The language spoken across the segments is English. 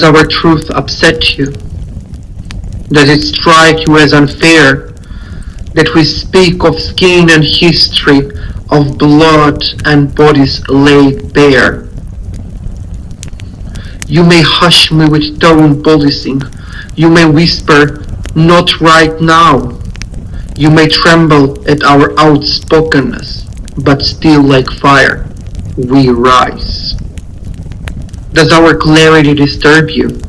our truth upset you? Does it strike you as unfair that we speak of skin and history, of blood and bodies laid bare? You may hush me with tone policing, you may whisper, "Not right now." You may tremble at our outspokenness, but still like fire, we rise. Does our clarity disturb you?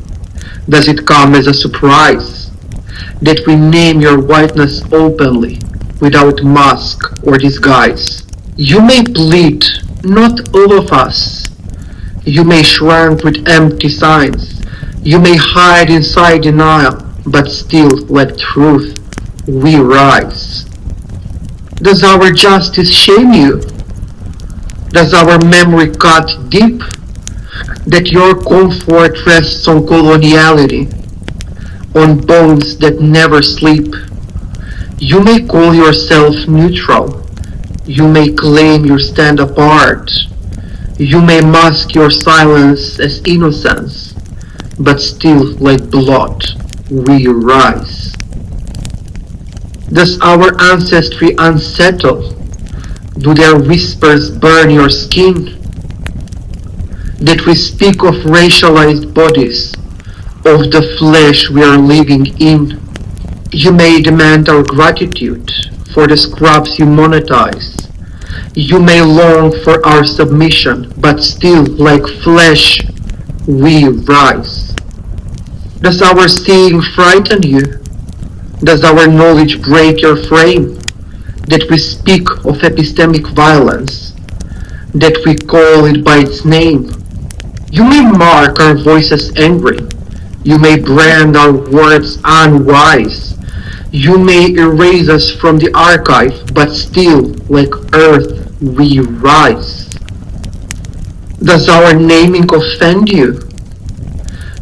Does it come as a surprise that we name your whiteness openly, without mask or disguise? You may plead, "Not all of us." You may shrink with empty signs. You may hide inside denial, but still, like truth, we rise. Does our justice shame you? Does our memory cut deep? That your comfort rests on coloniality, on bones that never sleep. You may call yourself neutral. You may claim you stand apart. You may mask your silence as innocence, but still, like blood, we rise. Does our ancestry unsettle? Do their whispers burn your skin? That we speak of racialized bodies, of the flesh we are living in. You may demand our gratitude for the scrubs you monetize. You may long for our submission, but still, like flesh, we rise. Does our seeing frighten you? Does our knowledge break your frame? That we speak of epistemic violence, that we call it by its name. You may mark our voices angry. You may brand our words unwise. You may erase us from the archive, but still, like earth, we rise. Does our naming offend you?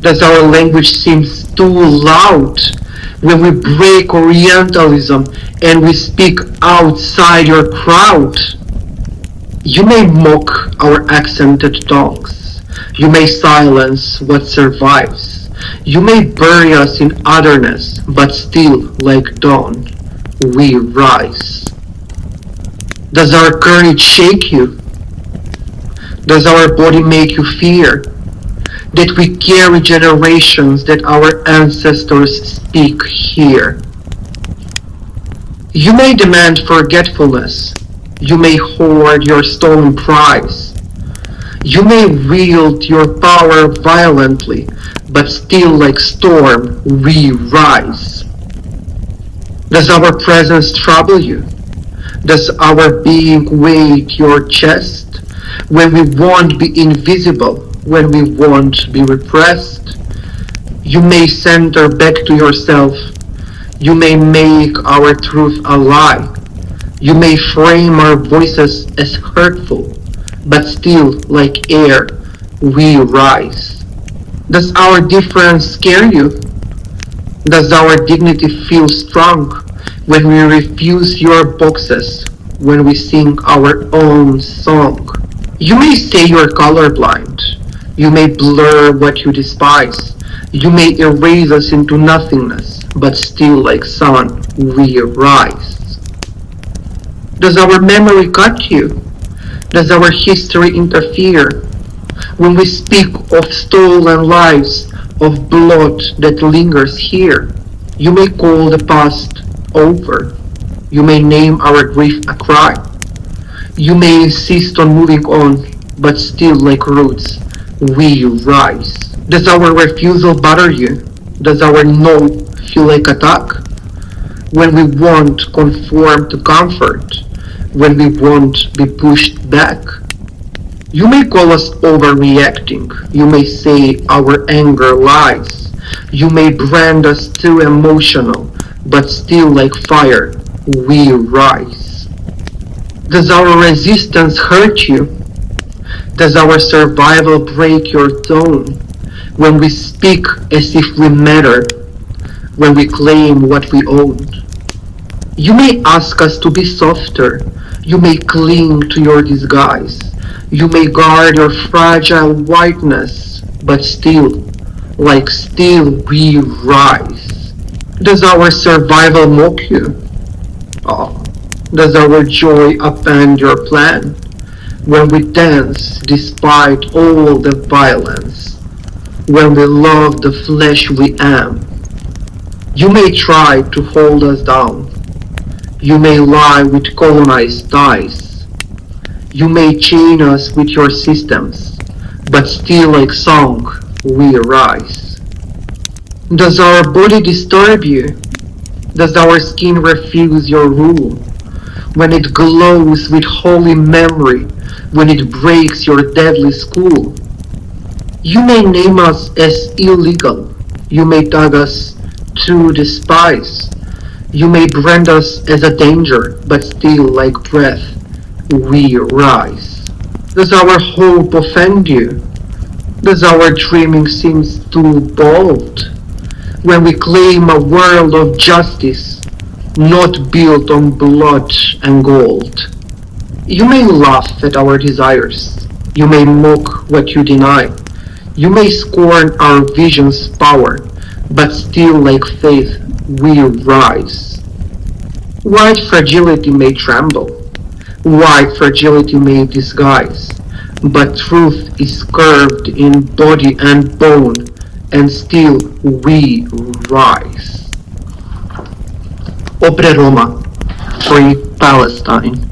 Does our language seem too loud when we break Orientalism and we speak outside your crowd? You may mock our accented tongues. You may silence what survives. You may bury us in otherness, but still, like dawn, we rise. Does our courage shake you? Does our body make you fear? That we carry generations that our ancestors speak here. You may demand forgetfulness. You may hoard your stolen prize. You may wield your power violently, but still like storm, we rise. Does our presence trouble you? Does our being weight your chest? When we won't be invisible, when we won't be repressed? You may center back to yourself. You may make our truth a lie. You may frame our voices as hurtful, but still, like air, we rise. Does our difference scare you? Does our dignity feel strong when we refuse your boxes, when we sing our own song? You may say you're colorblind. You may blur what you despise. You may erase us into nothingness, but still, like sun, we rise. Does our memory cut you? Does our history interfere? When we speak of stolen lives, of blood that lingers here, you may call the past over. You may name our grief a cry. You may insist on moving on, but still like roots, we rise. Does our refusal bother you? Does our no feel like attack? When we won't conform to comfort, when we won't be pushed back? You may call us overreacting. You may say our anger lies. You may brand us too emotional, but still like fire, we rise. Does our resistance hurt you? Does our survival break your tone? When we speak as if we matter, when we claim what we own? You may ask us to be softer. You may cling to your disguise. You may guard your fragile whiteness, but still, like still we rise. Does our survival mock you? Oh, does our joy upend your plan? When we dance despite all the violence, when we love the flesh we am, you may try to hold us down. You may lie with colonized ties. You may chain us with your systems, but still like song we arise. Does our body disturb you? Does our skin refuse your rule? When it glows with holy memory, when it breaks your deadly school? You may name us as illegal. You may tag us to despise. You may brand us as a danger, but still like breath, we rise. Does our hope offend you? Does our dreaming seem too bold? When we claim a world of justice, not built on blood and gold. You may laugh at our desires. You may mock what you deny. You may scorn our vision's power, but still like faith we rise. White fragility may tremble, white fragility may disguise, but truth is curved in body and bone, and still we rise. Opre Roma, free Palestine.